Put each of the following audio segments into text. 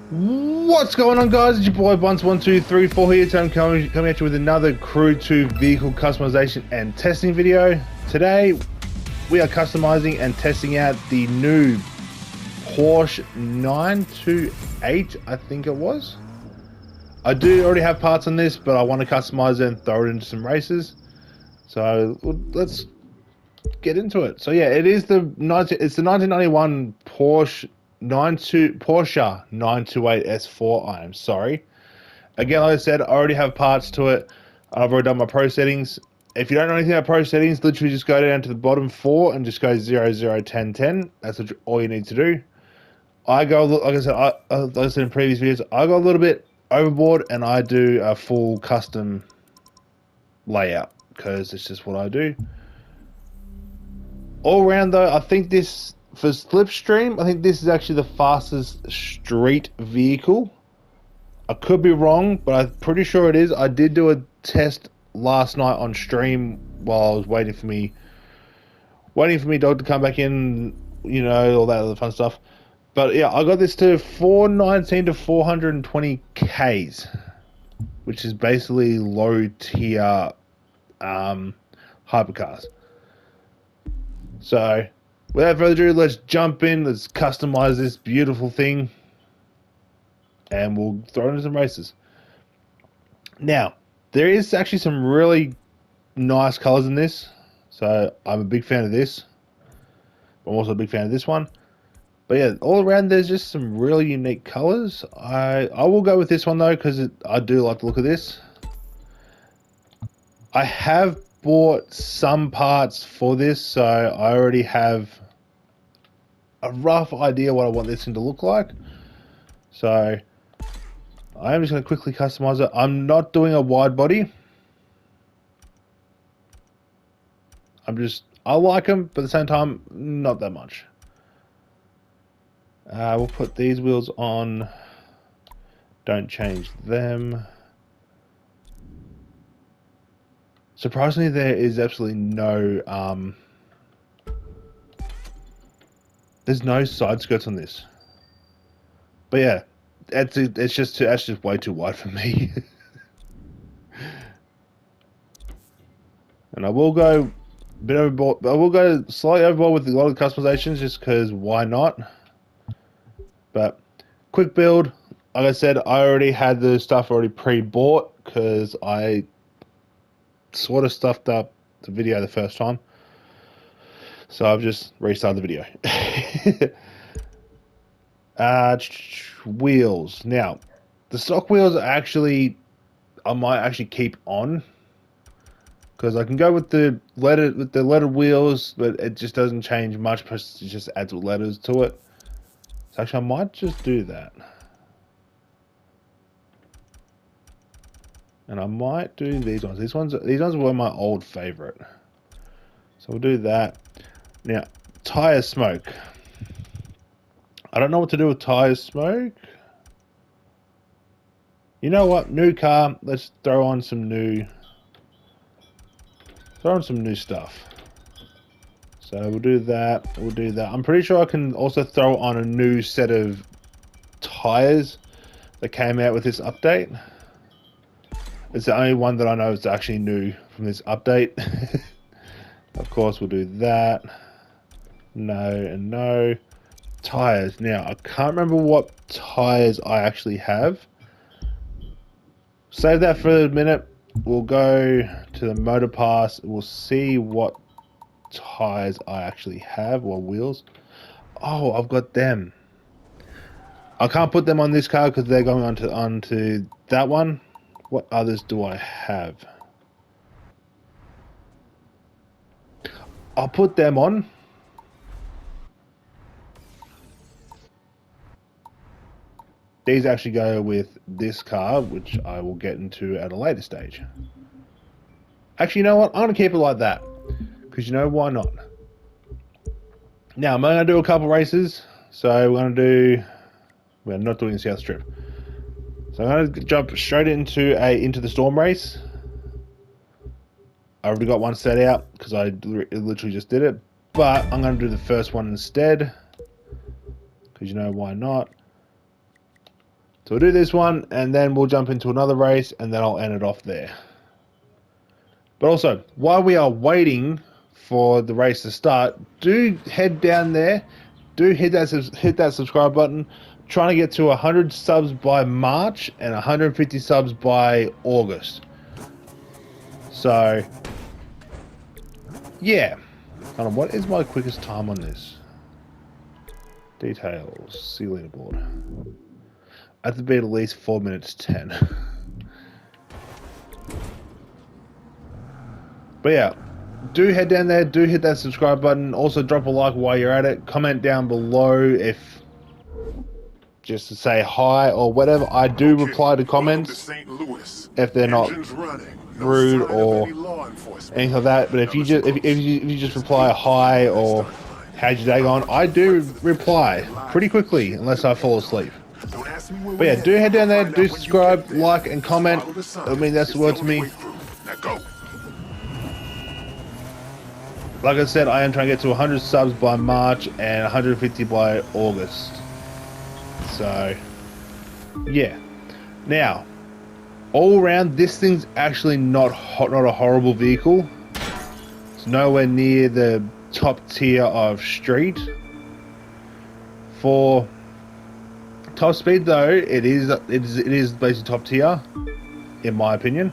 What's going on, guys? It's your boy Bunce1234 here. Today I'm coming at you with another Crew 2 vehicle customization and testing video. Today we are customizing and testing out the new Porsche 928, I think it was. I do already have parts on this, but I want to customize it and throw it into some races. So let's get into it. So yeah, it's the 1991 Porsche 928 S4. I am sorry. Again, like I said, I already have parts to it. I've already done my pro settings. If you don't know anything about pro settings, literally just go down to the bottom 4 and just go 0, 0, 10, 10. That's all you need to do. Like I said in previous videos, I go a little bit overboard and I do a full custom layout because it's just what I do. All around though, I think this, for Slipstream, I think this is actually the fastest street vehicle. I could be wrong, but I'm pretty sure it is. I did do a test last night on stream while I was waiting for me dog to come back in, you know, all that other fun stuff. But yeah, I got this to 419 to 420 Ks, which is basically low tier hypercars. So without further ado, let's jump in, let's customize this beautiful thing, and we'll throw it into some races. Now, there is actually some really nice colors in this, so I'm a big fan of this. I'm also a big fan of this one. But yeah, all around there's just some really unique colors. I will go with this one though, because I do like the look of this. I have bought some parts for this, so I already have a rough idea what I want this thing to look like. So I am just going to quickly customize it. I'm not doing a wide body. I like them, but at the same time, not that much. We'll put these wheels on. Don't change them. Surprisingly, there is absolutely no there's no side skirts on this. But yeah, that's just way too wide for me. And I will go a bit overboard. I will go slightly overboard with a lot of customizations, just because why not? But quick build. Like I said, I already had the stuff already pre-bought because I sort of stuffed up the video the first time. So I've just restarted the video. Wheels. Now, the stock wheels I might actually keep on, because I can go with the lettered wheels, but it just doesn't change much because it just adds letters to it. So actually, I might just do that, and I might do these ones. These ones were my old favorite, so we'll do that. Now, tire smoke. I don't know what to do with tire smoke. You know what? New car. Let's throw on some new stuff. So we'll do that. We'll do that. I'm pretty sure I can also throw on a new set of tires that came out with this update. It's the only one that I know is actually new from this update. Of course, we'll do that. No and no. Tires. Now, I can't remember what tires I actually have. Save that for a minute. We'll go to the motor pass. We'll see what tires I actually have, or wheels. Oh, I've got them. I can't put them on this car because they're going onto that one. What others do I have? I'll put them on. These actually go with this car, which I will get into at a later stage. Actually, you know what? I'm going to keep it like that, because you know, why not? Now, I'm going to do a couple races. So we're not doing the South Strip. So I'm going to jump straight into the Storm race. I already got one set out because I literally just did it. But I'm going to do the first one instead, because you know, why not? So we'll do this one, and then we'll jump into another race, and then I'll end it off there. But also, while we are waiting for the race to start, do head down there, do hit that subscribe button. Trying to get to 100 subs by March and 150 subs by August. So, yeah. Hold on, what is my quickest time on this? Details, see leaderboard. I have to be at least 4 minutes 10. But yeah, do head down there, do hit that subscribe button. Also drop a like while you're at it. Comment down below if just to say hi or whatever. I do reply to comments if they're not rude or anything like that. But if you just reply hi or how's your day going, I do reply pretty quickly unless I fall asleep. But yeah, do head down there, do subscribe, like, and comment. I mean, that's the word to me. Like I said, I am trying to get to 100 subs by March and 150 by August. So, yeah. Now, all around, this thing's actually not a horrible vehicle. It's nowhere near the top tier of street. For top speed, though, it is basically top tier, in my opinion.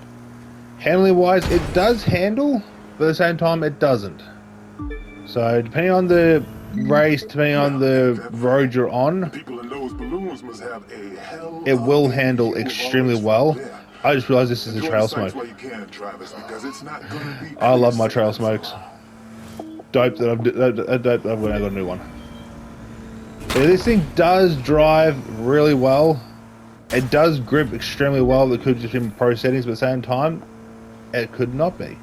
Handling wise, it does handle, but at the same time, it doesn't. So, depending on the race, depending on the road you're on, it will handle extremely well. I just realized this is a trail smoke. I love my trail smokes. Dope that I've got a new one. Yeah, this thing does drive really well. It does grip extremely well. It could just be in pro settings, but at the same time, it could not be.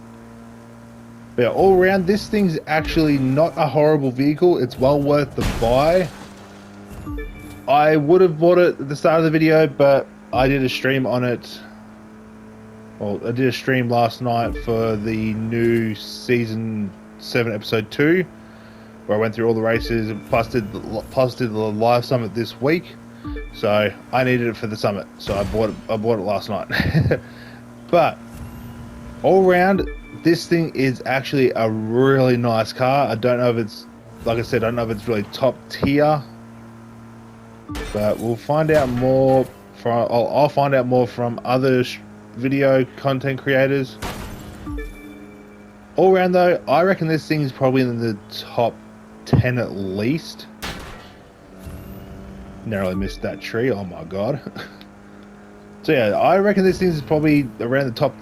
But yeah, all around, this thing's actually not a horrible vehicle. It's well worth the buy. I would have bought it at the start of the video, but I did a stream on it. Well, I did a stream last night for the new Season 7 Episode 2, where I went through all the races, plus did the live summit this week. So I needed it for the summit, so I bought it last night. But all around, this thing is actually a really nice car. I don't know if it's, like I said, I don't know if it's really top tier, but we'll find out more from. I'll find out more from other video content creators. All around, though, I reckon this thing is probably in the top 10 at least. Narrowly missed that tree. Oh my god. So yeah, I reckon this thing is probably around the top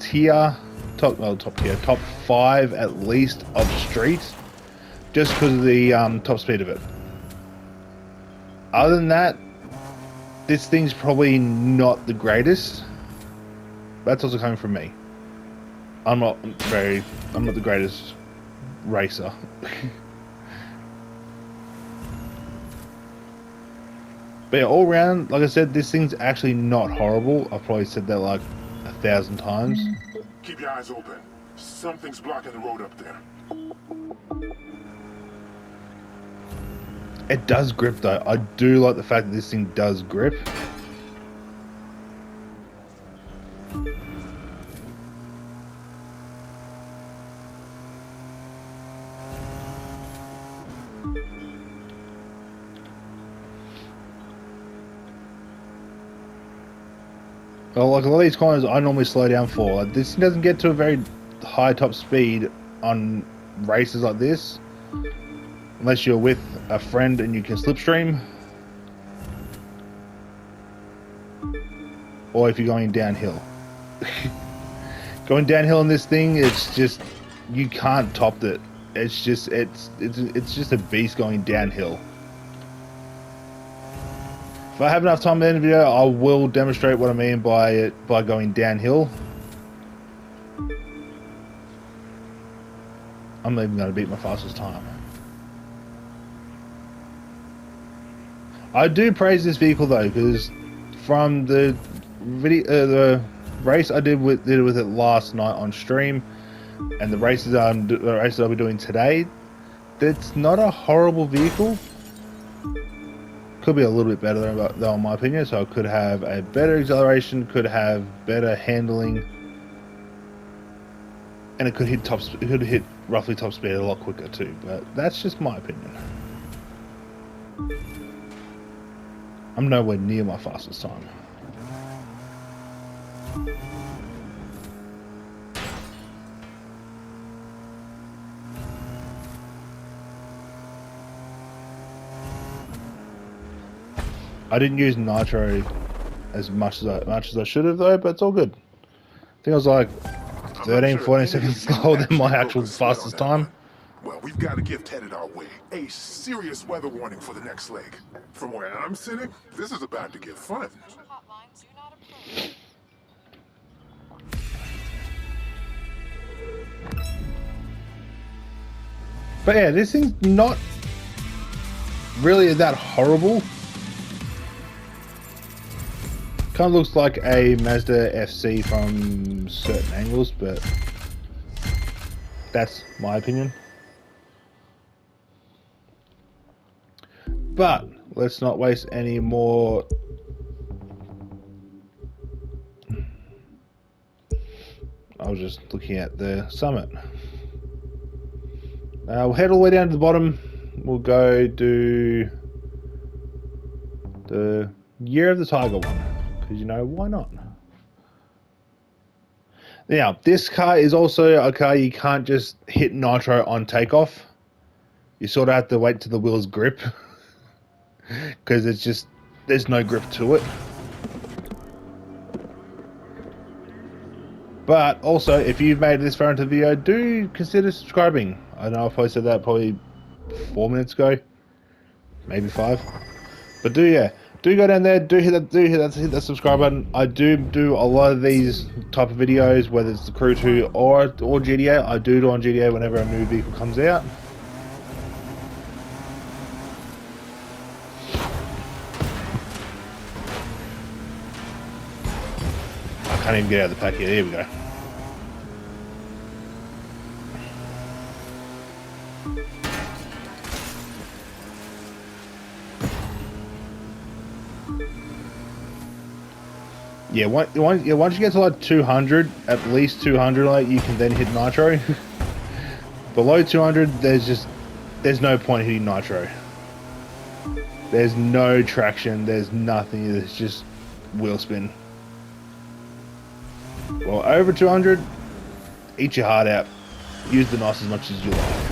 5 at least of street, just because of the top speed of it. Other than that, this thing's probably not the greatest. That's also coming from me. I'm not the greatest racer. But yeah, all around, like I said, this thing's actually not horrible. I've probably said that like 1,000 times. Keep your eyes open. Something's blocking the road up there. It does grip though. I do like the fact that this thing does grip. Well, like a lot of these corners I normally slow down for. Like, this doesn't get to a very high top speed on races like this, unless you're with a friend and you can slipstream, or if you're going downhill. Going downhill in this thing, it's just, you can't top it. It's just a beast going downhill. If I have enough time in the video, I will demonstrate what I mean by it, by going downhill. I'm not even going to beat my fastest time. I do praise this vehicle though, because from the video, the race I did with it last night on stream, and the races I'll be doing today, that's not a horrible vehicle. Could be a little bit better though, in my opinion. So it could have a better acceleration, could have better handling, and it could hit it could hit roughly top speed a lot quicker too. But that's just my opinion. I'm nowhere near my fastest time. I didn't use nitro as much as I should have though, but it's all good. I think I was like 13, 14 seconds slower than my actual fastest time. Well, we've got a gift headed our way. A serious weather warning for the next leg. From where I'm sitting, this is about to get fun. But yeah, this thing's not really that horrible. Kind of looks like a Mazda FC from certain angles, but that's my opinion. But let's not waste any more. I was just looking at the summit. We'll head all the way down to the bottom. We'll go do the Year of the Tiger one. Because, you know, why not? Now, this car is also a car you can't just hit nitro on takeoff. You sort of have to wait till the wheels grip. Because it's just, there's no grip to it. But also, if you've made this far into the video, do consider subscribing. I know I probably said that probably 4 minutes ago. Maybe 5. But do go down there, hit that subscribe button. I do a lot of these type of videos, whether it's the Crew 2 or GTA. I do on GTA whenever a new vehicle comes out. I can't even get out of the pack yet. Here we go. Yeah, once you get to like 200, at least 200, like you can then hit nitro. Below 200, there's no point hitting nitro. There's no traction, there's nothing. It's just wheel spin. Well, over 200, eat your heart out. Use the NOS as much as you like.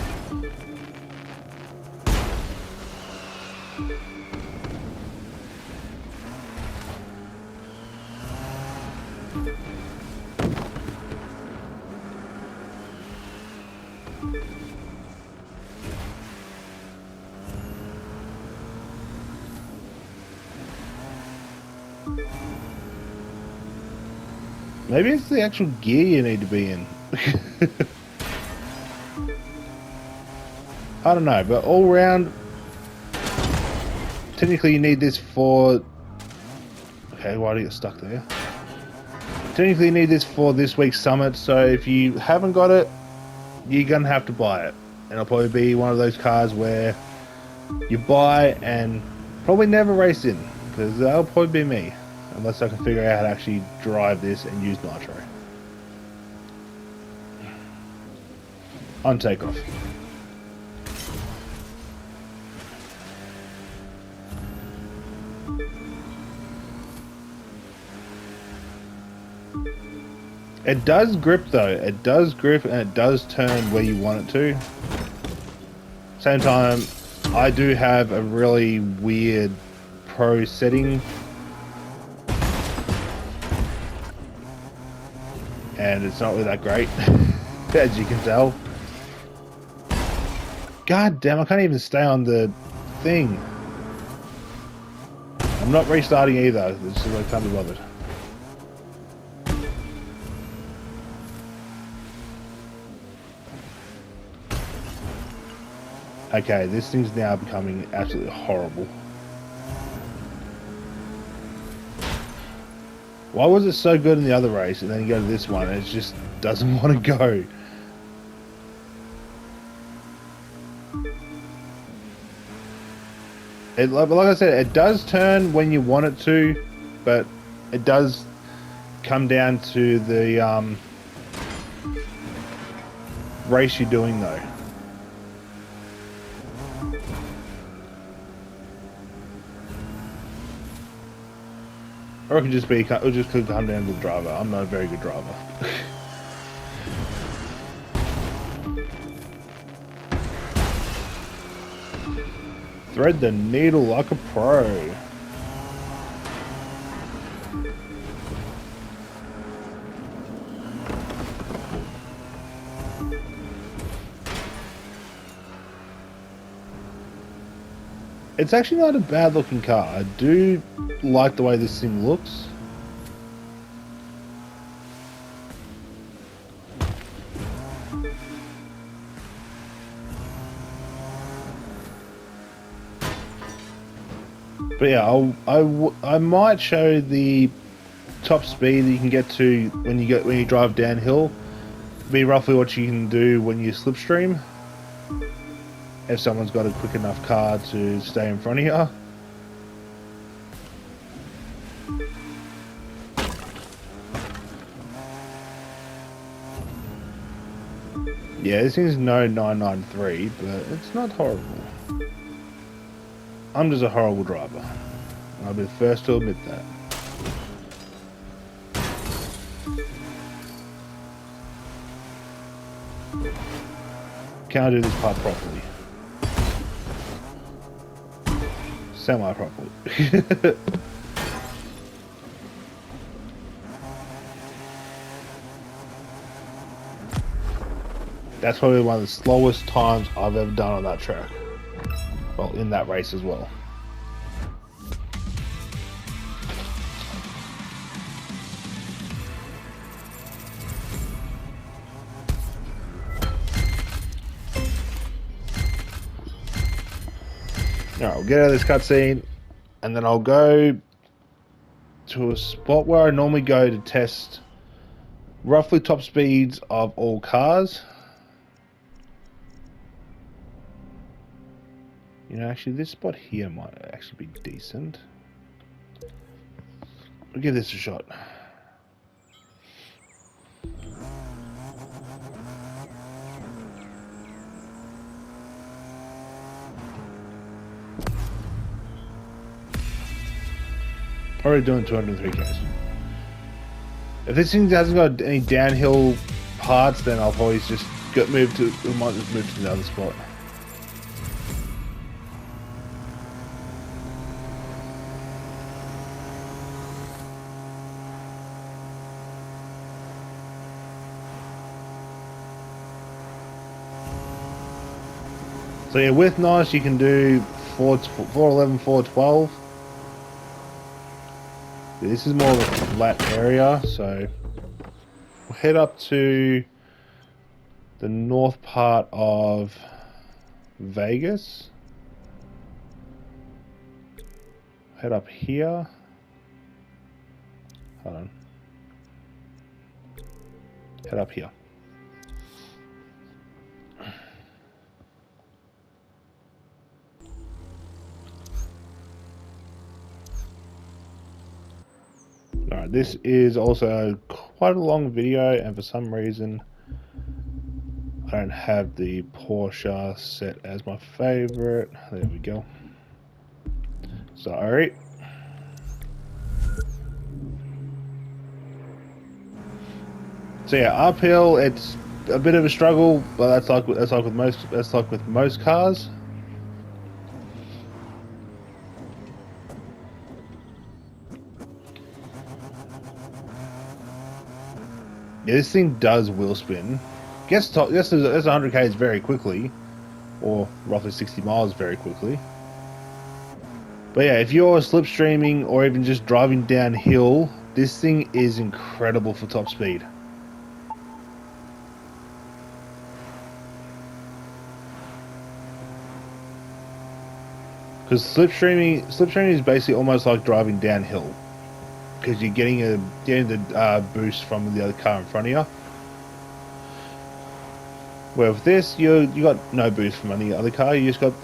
Maybe it's the actual gear you need to be in. I don't know, but all round, technically you need this for... Okay, why do you get stuck there? Technically you need this for this week's summit, so if you haven't got it, you're going to have to buy it. And it'll probably be one of those cars where you buy and probably never race in, because that'll probably be me. Unless I can figure out how to actually drive this and use nitro. On takeoff. It does grip though. It does grip and it does turn where you want it to. Same time, I do have a really weird pro setting. And it's not really that great, as you can tell. God damn, I can't even stay on the thing. I'm not restarting either, it's just I can't be bothered. Okay, this thing's now becoming absolutely horrible. Why was it so good in the other race and then you go to this one and it just doesn't want to go? Like I said, it does turn when you want it to, but it does come down to the race you're doing though. Or it could just be, it'll just come down to the driver. I'm not a very good driver. Thread the needle like a pro. It's actually not a bad looking car. I do like the way this thing looks. But yeah, I might show the top speed that you can get to when you drive downhill. Be roughly what you can do when you slipstream. If someone's got a quick enough car to stay in front of you. Yeah, this thing's no 993, but it's not horrible. I'm just a horrible driver. I'll be the first to admit that. Can I do this part properly? Semi-properly. That's probably one of the slowest times I've ever done on that track. Well, in that race as well. Alright, we'll get out of this cutscene, and then I'll go to a spot where I normally go to test roughly top speeds of all cars. You know, actually, this spot here might actually be decent. We'll give this a shot. Already doing 203 k's. If this thing hasn't got any downhill parts, then I'll probably just move to the other spot. So yeah, with nice you can do 411, 412. This is more of a flat area, so we'll head up to the north part of Vegas. Head up here. Hold on. Head up here. Alright, this is also quite a long video, and for some reason I don't have the Porsche set as my favorite. There we go. Sorry. So yeah, uphill it's a bit of a struggle, but that's like with most cars. Yeah, this thing does wheel spin. Gets 100 k's very quickly, or roughly 60 miles very quickly. But yeah, if you're slipstreaming or even just driving downhill, this thing is incredible for top speed. Because slipstreaming is basically almost like driving downhill. Because you're getting the boost from the other car in front of you. Where with this, you got no boost from any other car. You just got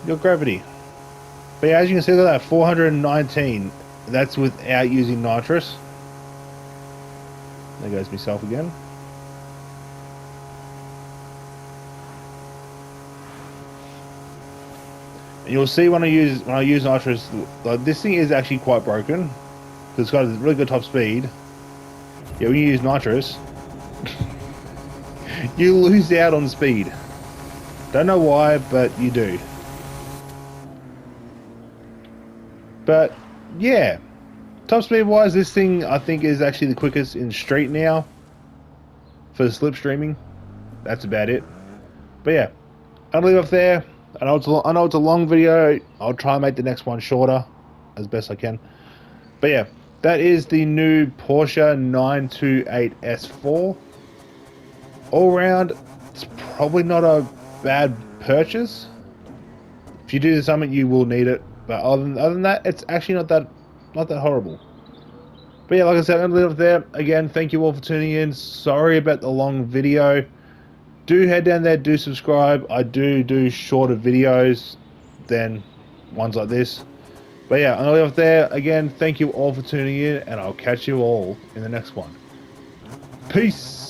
your gravity. But yeah, as you can see, look at that, 419. That's without using nitrous. There goes myself again. And you'll see when I use nitrous, like, this thing is actually quite broken because it's got a really good top speed. Yeah, when you use nitrous, you lose out on speed. Don't know why, but you do. But yeah, top speed wise, this thing I think is actually the quickest in street now for the slipstreaming. That's about it. But yeah, I'll leave it off there. I know it's a long video. I'll try and make the next one shorter as best I can. But yeah, that is the new Porsche 928 S4. All round, it's probably not a bad purchase. If you do the summit, you will need it. But other than that, it's actually not that horrible. But yeah, like I said, I'm gonna leave it there. Again, thank you all for tuning in. Sorry about the long video. Do head down there, do subscribe. I do shorter videos than ones like this. But yeah, I'm gonna leave it there. Again, thank you all for tuning in, and I'll catch you all in the next one. Peace.